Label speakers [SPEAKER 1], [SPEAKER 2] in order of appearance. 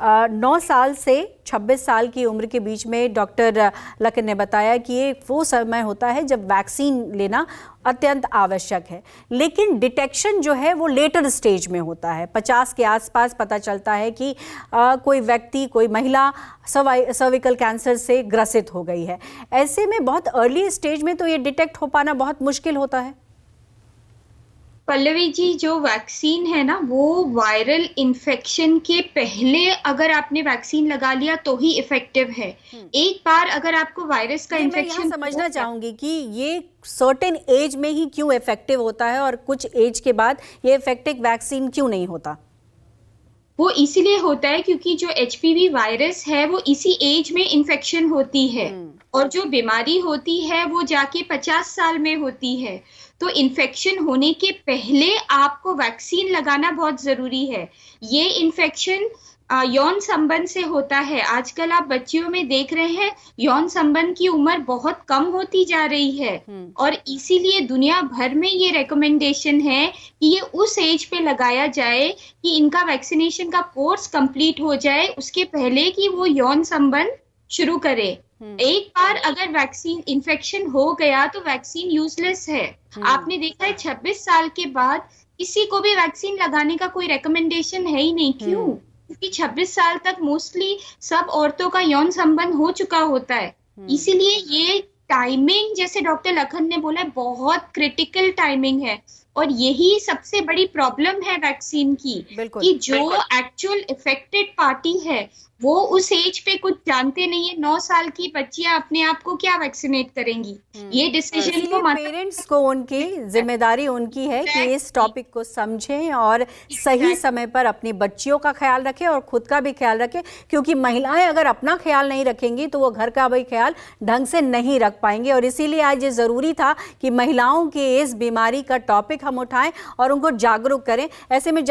[SPEAKER 1] 9 साल से 26 साल की उम्र के बीच में डॉक्टर लखन ने बताया कि ये वो समय होता है जब वैक्सीन लेना अत्यंत आवश्यक है, लेकिन डिटेक्शन जो है वो लेटर स्टेज में होता है। 50 के आसपास पता चलता है कि कोई व्यक्ति, कोई महिला सर्विकल कैंसर से ग्रसित हो गई है। ऐसे में बहुत अर्ली स्टेज में तो ये डिटेक्ट हो पाना बहुत मुश्किल होता है।
[SPEAKER 2] पल्लवी जी, जो वैक्सीन है ना, वो वायरल इन्फेक्शन के पहले अगर आपने वैक्सीन लगा लिया तो ही इफेक्टिव है। एक बार अगर आपको वायरस का इन्फेक्शन,
[SPEAKER 1] मैं समझना चाहूंगी कि ये सर्टेन एज में ही क्यों इफेक्टिव होता है और कुछ एज के बाद ये इफेक्टिव वैक्सीन क्यों नहीं होता?
[SPEAKER 2] वो इसीलिए होता है क्योंकि जो एचपीवी वायरस है वो इसी एज में इन्फेक्शन होती है और जो बीमारी होती है वो जाके 50 साल में होती है। तो इन्फेक्शन होने के पहले आपको वैक्सीन लगाना बहुत जरूरी है। ये इन्फेक्शन यौन संबंध से होता है। आजकल आप बच्चियों में देख रहे हैं यौन संबंध की उम्र बहुत कम होती जा रही है और इसीलिए दुनिया भर में ये रिकमेंडेशन है कि ये उस एज पे लगाया जाए कि इनका वैक्सीनेशन का कोर्स कंप्लीट हो जाए, उसके पहले कि वो यौन संबंध शुरू करे। एक बार अगर वैक्सीन इन्फेक्शन हो गया तो वैक्सीन यूजलेस है। आपने देखा है 26 साल के बाद किसी को भी वैक्सीन लगाने का कोई रिकमेंडेशन है ही नहीं। क्यों? क्योंकि 26 साल तक मोस्टली सब औरतों का यौन संबंध हो चुका होता है। इसीलिए ये टाइमिंग, जैसे डॉक्टर लखन ने बोला, बहुत क्रिटिकल टाइमिंग है और यही सबसे बड़ी प्रॉब्लम है वैक्सीन की कि जो एक्चुअल इफेक्टेड पार्टी है वो उस एज पे कुछ जानते नहीं है। 9 साल की बच्चियां अपने आप को क्या वैक्सीनेट करेंगी? ये डिसीजन तो
[SPEAKER 1] पेरेंट्स को, उनकी जिम्मेदारी उनकी है कि इस टॉपिक को समझें और सही समय पर अपनी बच्चियों का ख्याल रखें और खुद का भी ख्याल रखें, क्योंकि महिलाएं अगर अपना ख्याल नहीं रखेंगी तो वो घर का भी ख्याल ढंग से नहीं रख पाएंगे। और इसीलिए आज ये ज़रूरी था कि महिलाओं की इस बीमारी का टॉपिक हम उठाएं और उनको जागरूक करें। ऐसे में